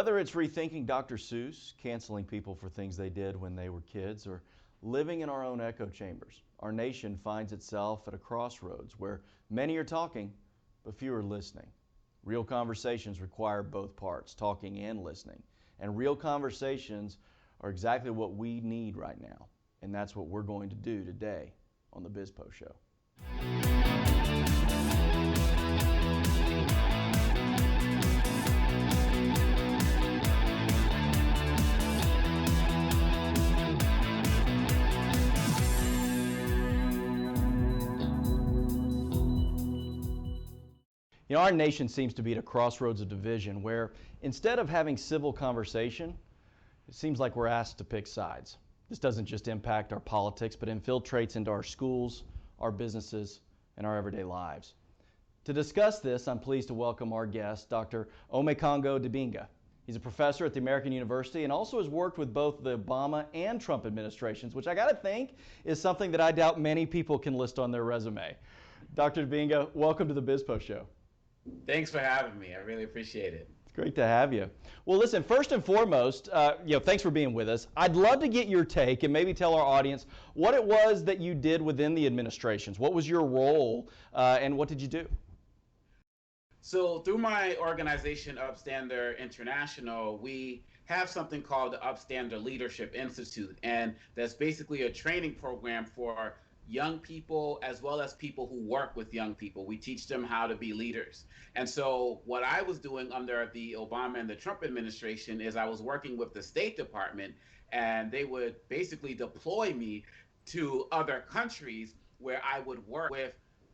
Whether it's rethinking Dr. Seuss, canceling people for things they did when they were kids, or living in our own echo chambers, our nation finds itself at a crossroads where many are talking, but few are listening. Real conversations require both parts, talking and listening. And real conversations are exactly what we need right now. And that's what we're going to do today on the BizPo Show. You know, our nation seems to be at a crossroads of division where instead of having civil conversation, it seems like we're asked to pick sides. This doesn't just impact our politics, but infiltrates into our schools, our businesses, and our everyday lives. To discuss this, I'm pleased to welcome our guest, Dr. Omékongo Dibinga. He's a professor at the American University and also has worked with both the Obama and Trump administrations, which I got to think is something that I doubt many people can list on their resume. Dr. Dibinga, welcome to the BizPo Show. Thanks for having me. I really appreciate it. It's great to have you. Well, listen, first and foremost, thanks for being with us. I'd love to get your take and maybe tell our audience what it was that you did within the administrations. What was your role and what did you do? So through my organization, Upstander International, we have something called the Upstander Leadership Institute, and that's basically a training program for young people as well as people who work with young people. We teach them how to be leaders. And so what I was doing under the Obama and the Trump administration is I was working with the State Department, and they would basically deploy me to other countries where I would work with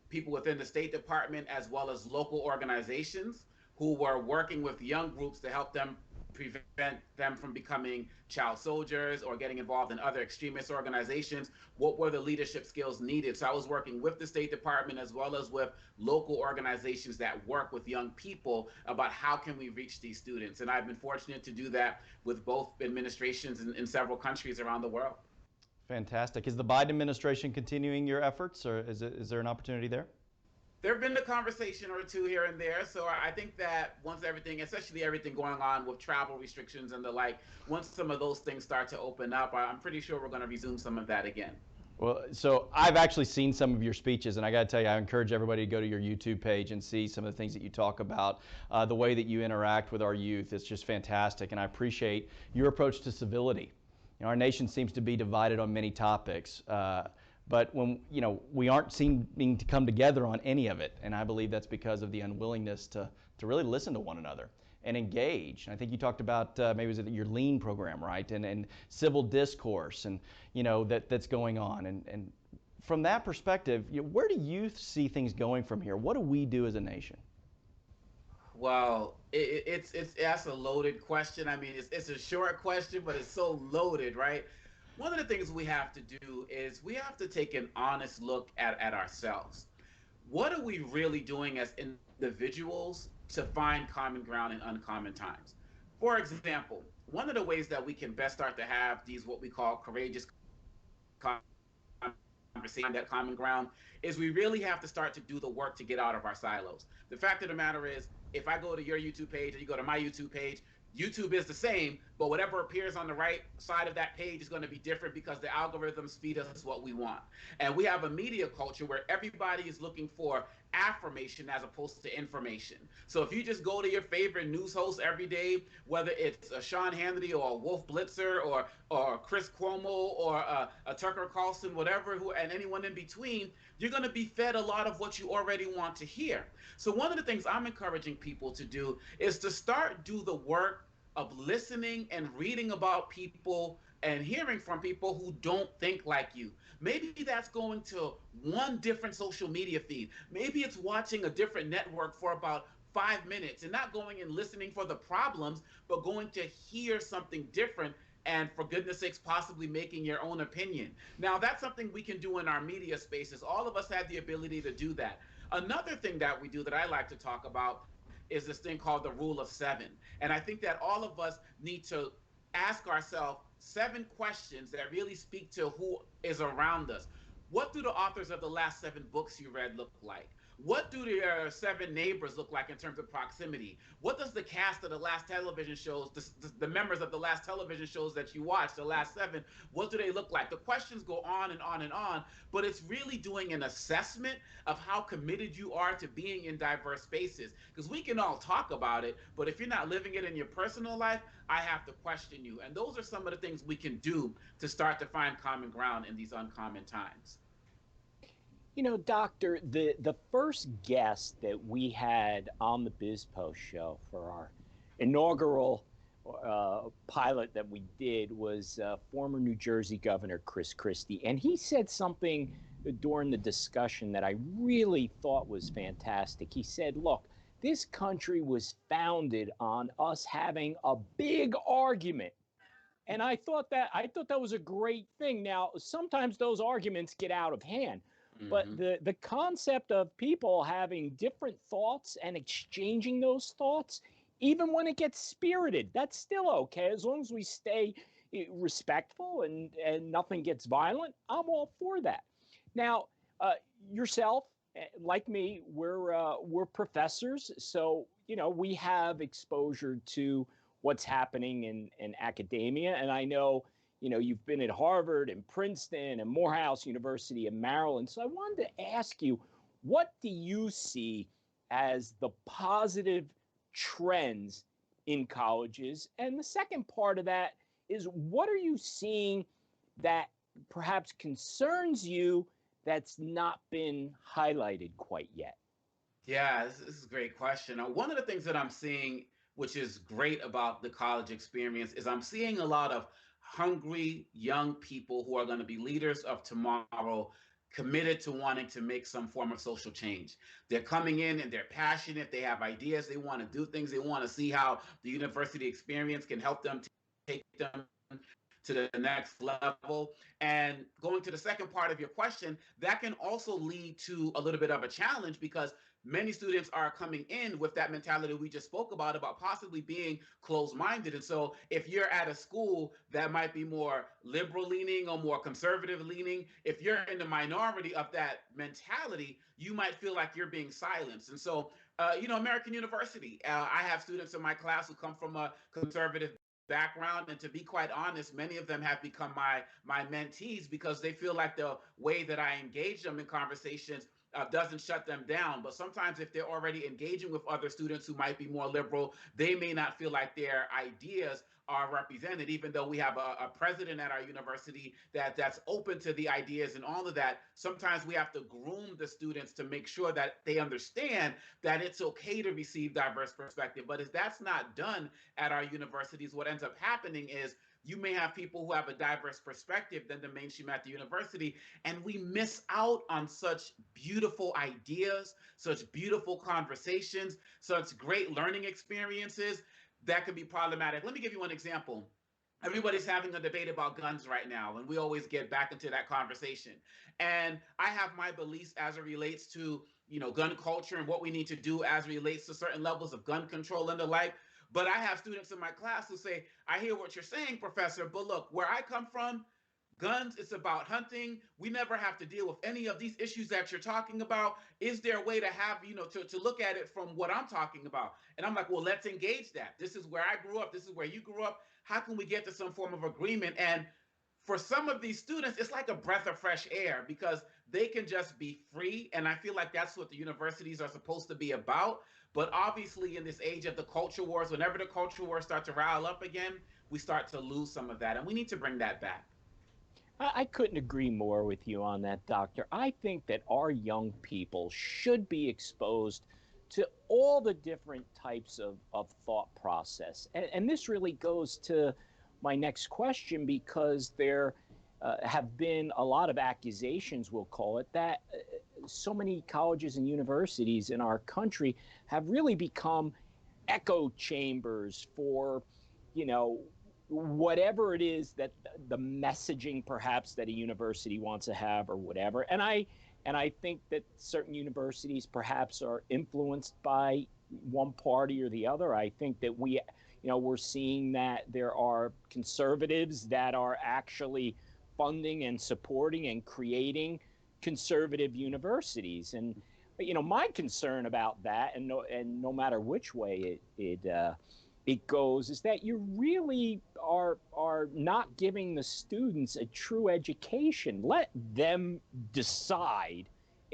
people within the State Department as well as local organizations who were working with young groups to help them prevent them from becoming child soldiers or getting involved in other extremist organizations. What were the leadership skills needed? So I was working with the State Department as well as with local organizations that work with young people about how can we reach these students. And I've been fortunate to do that with both administrations in several countries around the world. Fantastic. Is the Biden administration continuing your efforts, or is there an opportunity there? There have been a conversation or two here and there. So I think that once everything, especially everything going on with travel restrictions and the like, once some of those things start to open up, I'm pretty sure we're going to resume some of that again. Well, so I've actually seen some of your speeches, and I got to tell you, I encourage everybody to go to your YouTube page and see some of the things that you talk about, the way that you interact with our youth. It's just fantastic, and I appreciate your approach to civility. You know, our nation seems to be divided on many topics. But when we aren't seeming to come together on any of it, and I believe that's because of the unwillingness to really listen to one another and engage. And I think you talked about maybe was it your LEAN program, right? And civil discourse, and that's going on. And from that perspective, where do you see things going from here? What do we do as a nation? Well, that's a loaded question. I mean, it's a short question, but it's so loaded, right? One of the things we have to do is we have to take an honest look at ourselves. What are we really doing as individuals to find common ground in uncommon times? For example, one of the ways that we can best start to have these what we call courageous conversation, that common ground, is we really have to start to do the work to get out of our silos. The fact of the matter is, if I go to your YouTube page or you go to my YouTube page, YouTube is the same, but whatever appears on the right side of that page is going to be different because the algorithms feed us what we want. And we have a media culture where everybody is looking for affirmation as opposed to information. So if you just go to your favorite news host every day, whether it's a Sean Hannity or a Wolf Blitzer or Chris Cuomo or a Tucker Carlson, whatever, and anyone in between, you're going to be fed a lot of what you already want to hear. So one of the things I'm encouraging people to do is to do the work of listening and reading about people and hearing from people who don't think like you. Maybe that's going to one different social media feed. Maybe it's watching a different network for about 5 minutes and not going and listening for the problems, but going to hear something different and, for goodness sakes, possibly making your own opinion. Now, that's something we can do in our media spaces. All of us have the ability to do that. Another thing that we do that I like to talk about is this thing called the rule of 7. And I think that all of us need to ask ourselves 7 questions that really speak to who is around us. What do the authors of the last 7 books you read look like? What do their seven neighbors look like in terms of proximity? What does the cast of the last television shows, the members of the last television shows that you watched, the last seven, what do they look like? The questions go on and on and on, but it's really doing an assessment of how committed you are to being in diverse spaces. Because we can all talk about it, but if you're not living it in your personal life, I have to question you. And those are some of the things we can do to start to find common ground in these uncommon times. You know, Doctor, the first guest that we had on the BizPo show for our inaugural pilot that we did was former New Jersey Governor Chris Christie, and he said something during the discussion that I really thought was fantastic. He said, "Look, this country was founded on us having a big argument." And I thought that was a great thing. Now, sometimes those arguments get out of hand, but Mm-hmm. the concept of people having different thoughts and exchanging those thoughts, even when it gets spirited, that's still okay as long as we stay respectful and nothing gets violent. I'm all for that. Now, uh, yourself, like me, we're professors, so we have exposure to what's happening in academia. And I know, you've been at Harvard and Princeton and Morehouse University in Maryland. So I wanted to ask you, what do you see as the positive trends in colleges? And the second part of that is, what are you seeing that perhaps concerns you that's not been highlighted quite yet? Yeah, this is a great question. One of the things that I'm seeing, which is great about the college experience, is I'm seeing a lot of hungry young people who are going to be leaders of tomorrow, committed to wanting to make some form of social change. They're coming in and they're passionate. They have ideas. They want to do things. They want to see how the university experience can help them take them to the next level. And going to the second part of your question, that can also lead to a little bit of a challenge because many students are coming in with that mentality we just spoke about possibly being closed-minded. And so if you're at a school that might be more liberal leaning or more conservative leaning, if you're in the minority of that mentality, you might feel like you're being silenced. And so American University, I have students in my class who come from a conservative background, and to be quite honest, many of them have become my mentees because they feel like the way that I engage them in conversations doesn't shut them down. But sometimes if they're already engaging with other students who might be more liberal, they may not feel like their ideas are represented, even though we have a president at our university that's open to the ideas and all of that. Sometimes we have to groom the students to make sure that they understand that it's okay to receive diverse perspective. But if that's not done at our universities, what ends up happening is you may have people who have a diverse perspective than the mainstream at the university, and we miss out on such beautiful ideas, such beautiful conversations, such great learning experiences that could be problematic. Let me give you one example. Everybody's having a debate about guns right now, and we always get back into that conversation. And I have my beliefs as it relates to gun culture and what we need to do as it relates to certain levels of gun control and the like. But I have students in my class who say, I hear what you're saying, professor, but look, where I come from, guns, it's about hunting. We never have to deal with any of these issues that you're talking about. Is there a way to have, to look at it from what I'm talking about? And I'm like, well, let's engage that. This is where I grew up. This is where you grew up. How can we get to some form of agreement? And for some of these students, it's like a breath of fresh air because they can just be free. And I feel like that's what the universities are supposed to be about. But obviously, in this age of the culture wars, whenever the culture wars start to rile up again, we start to lose some of that. And we need to bring that back. I couldn't agree more with you on that, Doctor. I think that our young people should be exposed to all the different types of thought process. And this really goes to my next question because there have been a lot of accusations, we'll call it, that so many colleges and universities in our country have really become echo chambers for, you know, whatever it is that the messaging perhaps that a university wants to have or whatever. And I think that certain universities perhaps are influenced by one party or the other. I think that we're seeing that there are conservatives that are actually funding and supporting and creating conservative universities. And my concern about that, and no matter which way it goes, is that you really are not giving the students a true education. Let them decide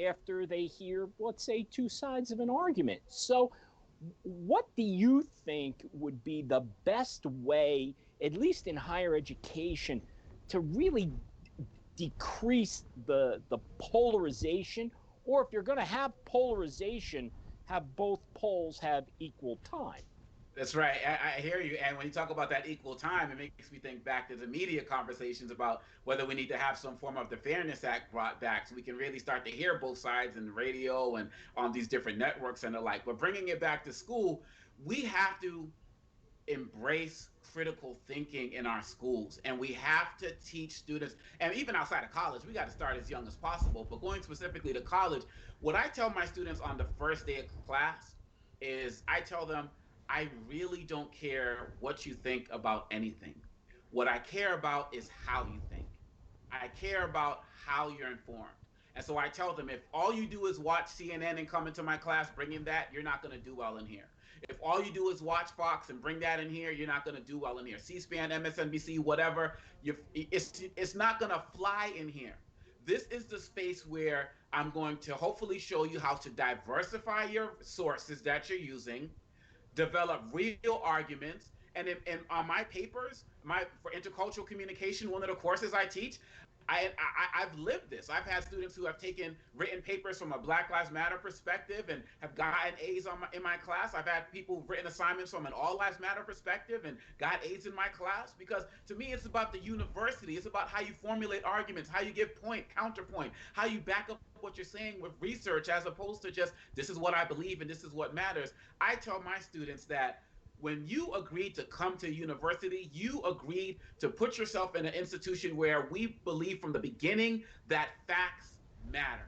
after they hear, let's say, two sides of an argument. So what do you think would be the best way, at least in higher education, to really decrease the polarization? Or if you're going to have polarization, have both poles have equal time? That's right. I hear you. And when you talk about that equal time, it makes me think back to the media conversations about whether we need to have some form of the Fairness Act brought back so we can really start to hear both sides in the radio and on these different networks and the like. But bringing it back to school, we have to embrace critical thinking in our schools, and we have to teach students, and even outside of college, we got to start as young as possible. But going specifically to college, what I tell my students on the first day of class is I tell them, I really don't care what you think about anything. What I care about is how you think. I care about how you're informed. And so I tell them, if all you do is watch CNN and come into my class bringing that, you're not going to do well in here. If all you do is watch Fox and bring that in here, you're not going to do well in here. C-SPAN, MSNBC, whatever, it's not going to fly in here. This is the space where I'm going to hopefully show you how to diversify your sources that you're using, develop real arguments. And on my papers, for intercultural communication, one of the courses I teach, I've lived this. I've had students who have taken written papers from a Black Lives Matter perspective and have gotten A's in my class. I've had people who've written assignments from an All Lives Matter perspective and got A's in my class, because to me, it's about the university. It's about how you formulate arguments, how you give point, counterpoint, how you back up what you're saying with research, as opposed to just, this is what I believe and this is what matters. I tell my students that when you agreed to come to university, you agreed to put yourself in an institution where we believe from the beginning that facts matter.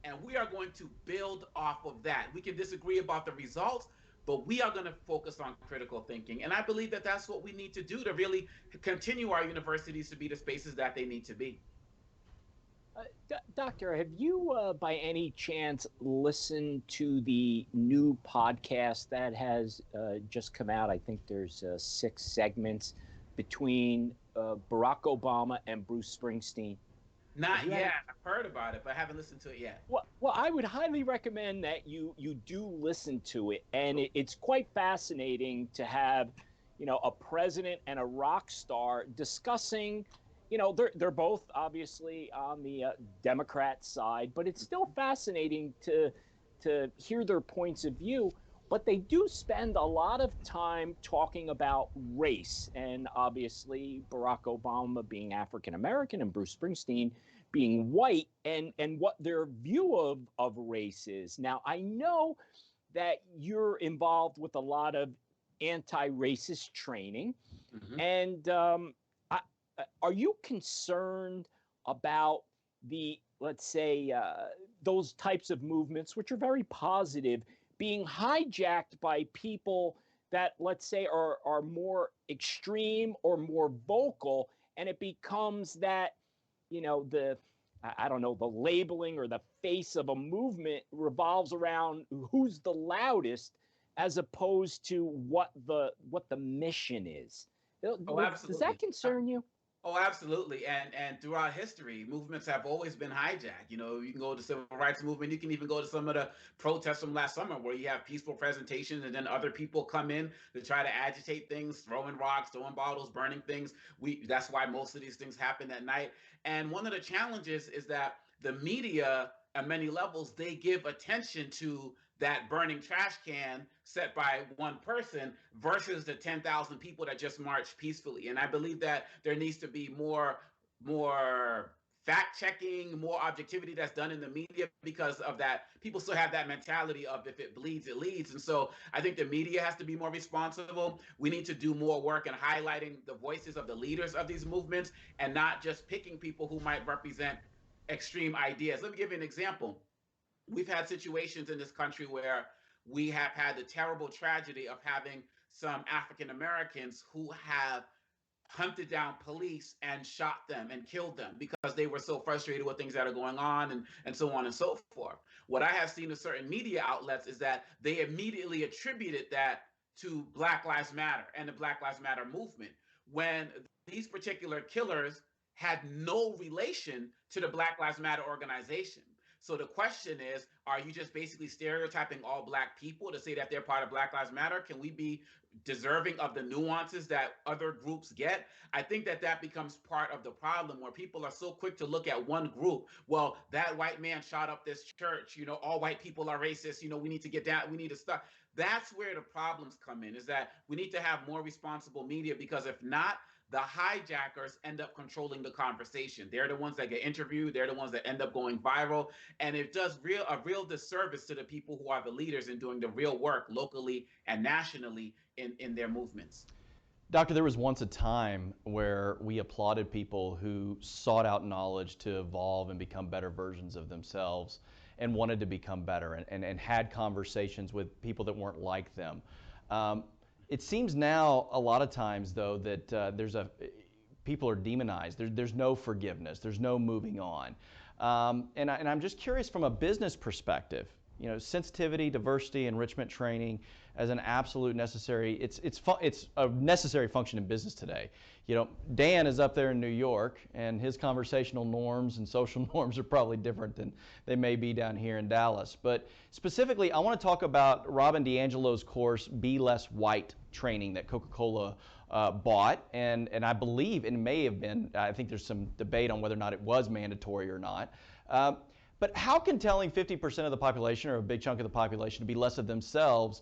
And we are going to build off of that. We can disagree about the results, but we are going to focus on critical thinking. And I believe that that's what we need to do to really continue our universities to be the spaces that they need to be. Doctor, have you, by any chance, listened to the new podcast that has just come out? I think there's 6 segments between Barack Obama and Bruce Springsteen. Not yet. I've heard about it, but I haven't listened to it yet. Well, I would highly recommend that you do listen to it, and it's quite fascinating to have, a president and a rock star discussing. They're both obviously on the Democrat side, but it's still fascinating to hear their points of view. But they do spend a lot of time talking about race, and obviously Barack Obama being African American and Bruce Springsteen being white, and what their view of race is. Now, I know that you're involved with a lot of anti-racist training, and are you concerned about let's say, those types of movements, which are very positive, being hijacked by people that, let's say, are more extreme or more vocal, and it becomes that, I don't know, the labeling or the face of a movement revolves around who's the loudest, as opposed to what the mission is? Oh, absolutely. Does that concern you? Oh, absolutely. And throughout history, movements have always been hijacked. You can go to the civil rights movement. You can even go to some of the protests from last summer where you have peaceful presentations and then other people come in to try to agitate things, throwing rocks, throwing bottles, burning things. That's why most of these things happen at night. And one of the challenges is that the media, at many levels, they give attention to that burning trash can set by one person versus the 10,000 people that just marched peacefully. And I believe that there needs to be more fact checking, more objectivity that's done in the media, because of that. People still have that mentality of, if it bleeds, it leads. And so I think the media has to be more responsible. We need to do more work in highlighting the voices of the leaders of these movements and not just picking people who might represent extreme ideas. Let me give you an example. We've had situations in this country where we have had the terrible tragedy of having some African Americans who have hunted down police and shot them and killed them because they were so frustrated with things that are going on, and so on and so forth. What I have seen in certain media outlets is that they immediately attributed that to Black Lives Matter and the Black Lives Matter movement, when these particular killers had no relation to the Black Lives Matter organization. So the question is, are you just basically stereotyping all Black people to say that they're part of Black Lives Matter? Can we be deserving of the nuances that other groups get? I think that that becomes part of the problem, where people are so quick to look at one group. Well, that white man shot up this church. You know, all white people are racist. You know, we need to get down. We need to stop. That's where the problems come in, is that we need to have more responsible media, because if not, the hijackers end up controlling the conversation. They're the ones that get interviewed. They're the ones that end up going viral. And it does a real disservice to the people who are the leaders in doing the real work locally and nationally in their movements. Doctor, there was once a time where we applauded people who sought out knowledge to evolve and become better versions of themselves and wanted to become better, and had conversations with people that weren't like them. It seems now a lot of times, though, that people are demonized. There's no forgiveness. There's no moving on. And I'm just curious, from a business perspective, you know, sensitivity, diversity, enrichment training as an absolute necessary, it's a necessary function in business today. You know, Dan is up there in New York, and his conversational norms and social norms are probably different than they may be down here in Dallas. But specifically, I want to talk about Robin DiAngelo's course, Be Less White training that Coca-Cola bought, and I believe it may have been, I think there's some debate on whether or not it was mandatory or not. But how can telling 50% of the population, or a big chunk of the population, to be less of themselves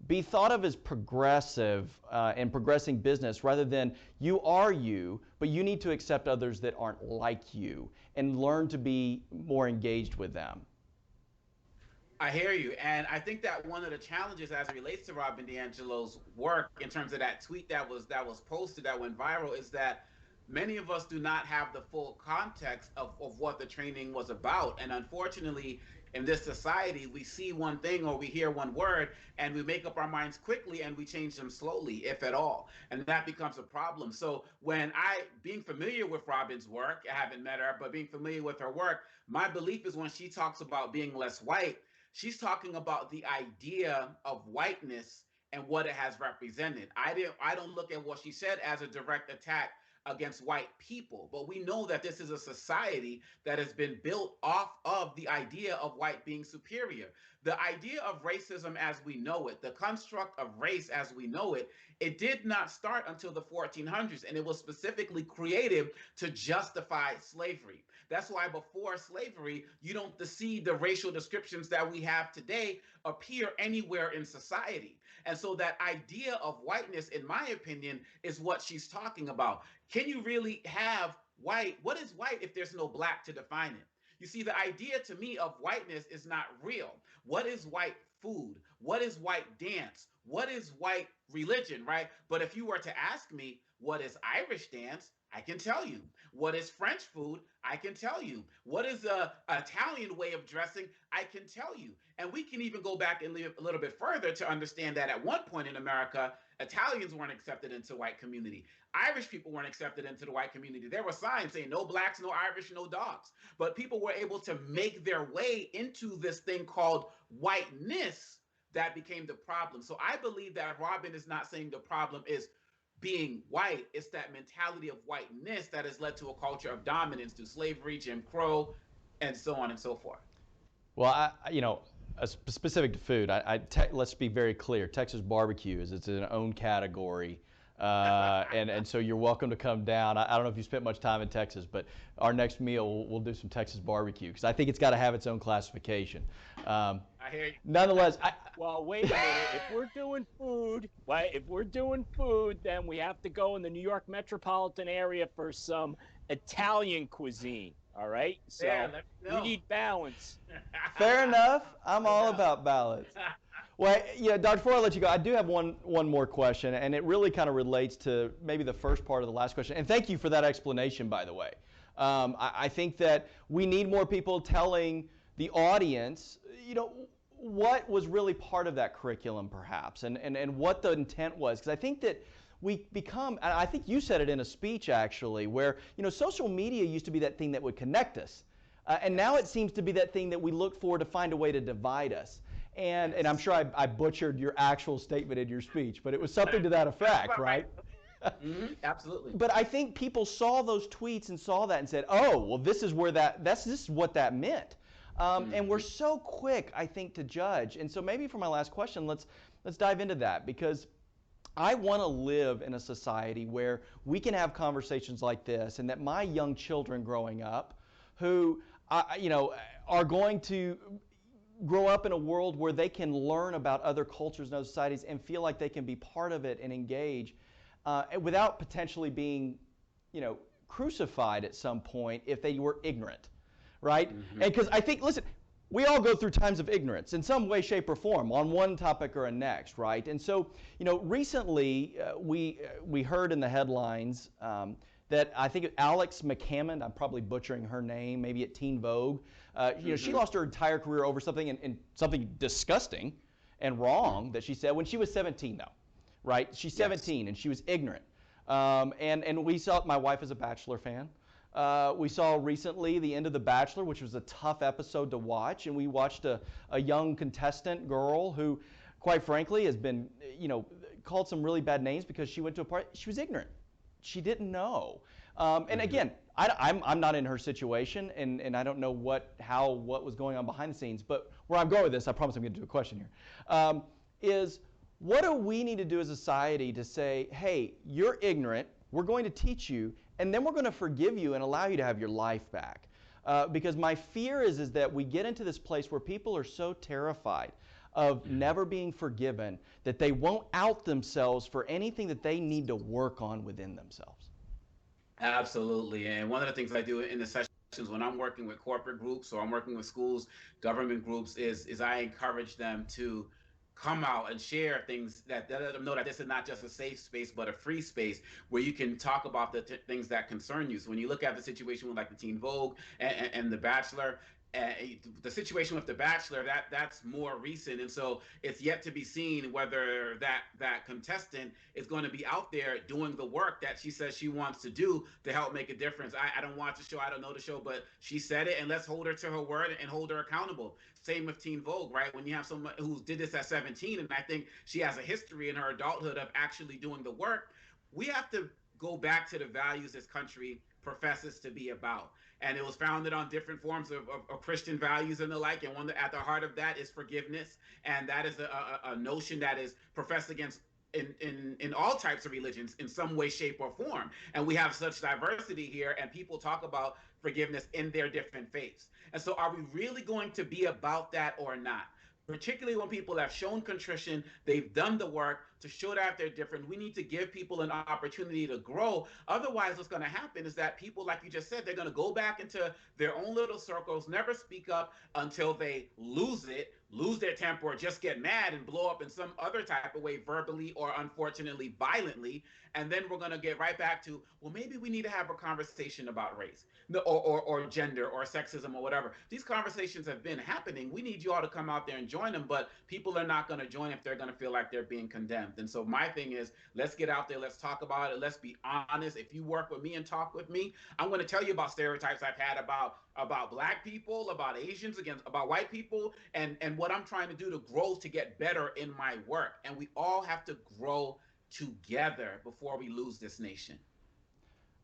be thought of as progressive and progressing business, rather than you are you, but you need to accept others that aren't like you and learn to be more engaged with them? I hear you. And I think that one of the challenges as it relates to Robin DiAngelo's work, in terms of that tweet that was posted, that went viral, is that many of us do not have the full context of what the training was about. And unfortunately, in this society, we see one thing or we hear one word and we make up our minds quickly and we change them slowly, if at all. And that becomes a problem. So being familiar with Robin's work, I haven't met her, but being familiar with her work, my belief is when she talks about being less white, she's talking about the idea of whiteness and what it has represented. I don't look at what she said as a direct attack against white people, but we know that this is a society that has been built off of the idea of white being superior. The idea of racism as we know it, the construct of race as we know it, it did not start until the 1400s, and it was specifically created to justify slavery. That's why before slavery, you don't see the racial descriptions that we have today appear anywhere in society. And so that idea of whiteness, in my opinion, is what she's talking about. Can you really have white? What is white if there's no black to define it? You see, the idea to me of whiteness is not real. What is white food? What is white dance? What is white religion, right? But if you were to ask me, what is Irish dance? I can tell you. What is French food? I can tell you. What is the Italian way of dressing? I can tell you. And we can even go back and a little bit further to understand that at one point in America, Italians weren't accepted into white community. Irish people weren't accepted into the white community. There were signs saying no blacks, no Irish, no dogs. But people were able to make their way into this thing called whiteness that became the problem. So I believe that Robin is not saying the problem is being white. It's that mentality of whiteness that has led to a culture of dominance through slavery, Jim Crow, and so on and so forth. Well, specific to food, let's be very clear. Texas barbecue it's an own category. And so you're welcome to come down. I don't know if you spent much time in Texas, but our next meal, we'll do some Texas barbecue, because I think it's got to have its own classification. I hear you. Nonetheless, well, wait a minute. If we're doing food, then we have to go in the New York metropolitan area for some Italian cuisine. All right, so we need balance. Fair enough. I'm all about balance. Well, yeah, Dr. Before I let you go, I do have one more question, and it really kind of relates to maybe the first part of the last question. And thank you for that explanation, by the way. I think that we need more people telling the audience, what was really part of that curriculum, perhaps, and what the intent was. Because I think that we become, and I think you said it in a speech, actually, where, social media used to be that thing that would connect us. And now it seems to be that thing that we look for to find a way to divide us. And I'm sure I butchered your actual statement in your speech, but it was something to that effect, right? Absolutely. But I think people saw those tweets and saw that and said, oh, well, this is what that meant. And we're so quick, I think, to judge. And so maybe for my last question, let's dive into that, because I want to live in a society where we can have conversations like this, and that my young children growing up who are going to grow up in a world where they can learn about other cultures and other societies and feel like they can be part of it and engage without potentially being, crucified at some point if they were ignorant, right? And because I think, listen, we all go through times of ignorance in some way, shape, or form on one topic or a next, right? And so, recently we heard in the headlines that I think Alex McCammond, I'm probably butchering her name, maybe at Teen Vogue, she lost her entire career over something and something disgusting and wrong that she said when she was 17, though, right? She's 17 and she was ignorant. And we saw, my wife is a Bachelor fan. We saw recently the end of The Bachelor, which was a tough episode to watch, and we watched a young contestant girl who, quite frankly, has been, called some really bad names because she went to a party. She was ignorant. She didn't know. And again, I'm not in her situation, and I don't know what was going on behind the scenes. But where I'm going with this, I promise I'm going to do a question here, is what do we need to do as a society to say, hey, you're ignorant, we're going to teach you, and then we're going to forgive you and allow you to have your life back. Because my fear is that we get into this place where people are so terrified of never being forgiven that they won't out themselves for anything that they need to work on within themselves. Absolutely. And one of the things I do in the sessions when I'm working with corporate groups or I'm working with schools, government groups, is I encourage them to come out and share things that let them know that this is not just a safe space, but a free space where you can talk about the things that concern you. So when you look at the situation with like the Teen Vogue and The Bachelor, the situation with The Bachelor, that's more recent, and so it's yet to be seen whether that contestant is going to be out there doing the work that she says she wants to do to help make a difference. I don't watch the show, I don't know the show, but she said it, and let's hold her to her word and hold her accountable. Same with Teen Vogue, right? When you have someone who did this at 17, and I think she has a history in her adulthood of actually doing the work, we have to go back to the values this country professes to be about. And it was founded on different forms of Christian values and the like. And one at the heart of that is forgiveness. And that is a notion that is professed against in all types of religions in some way, shape, or form. And we have such diversity here, and people talk about forgiveness in their different faiths. And so are we really going to be about that or not? Particularly when people have shown contrition, they've done the work to show that they're different. We need to give people an opportunity to grow. Otherwise, what's going to happen is that people, like you just said, they're going to go back into their own little circles, never speak up until they lose their temper, or just get mad and blow up in some other type of way, verbally or unfortunately violently. And then we're going to get right back to, well, maybe we need to have a conversation about race or gender or sexism or whatever. These conversations have been happening. We need you all to come out there and join them, but people are not going to join if they're going to feel like they're being condemned. And so my thing is, let's get out there, let's talk about it, let's be honest. If you work with me and talk with me, I'm going to tell you about stereotypes I've had about Black people, about Asians, about white people, and what I'm trying to do to grow to get better in my work. And we all have to grow together before we lose this nation.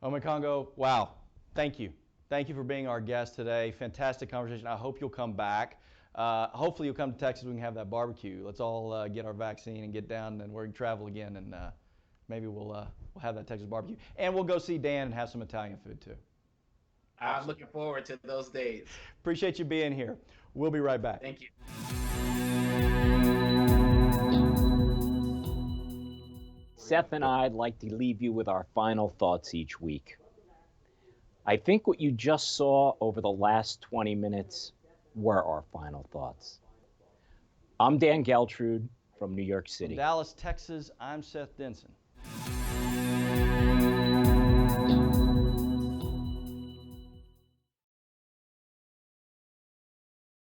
Omékongo, wow. Thank you. Thank you for being our guest today. Fantastic conversation. I hope you'll come back. Hopefully you'll come to Texas. We can have that barbecue. Let's all get our vaccine and get down, and we can travel again, and maybe we'll have that Texas barbecue. And we'll go see Dan and have some Italian food too. I'm looking forward to those days. Appreciate you being here. We'll be right back. Thank you. Seth and I'd like to leave you with our final thoughts each week. I think what you just saw over the last 20 minutes were our final thoughts. I'm Dan Geltrude from New York City. From Dallas, Texas, I'm Seth Denson.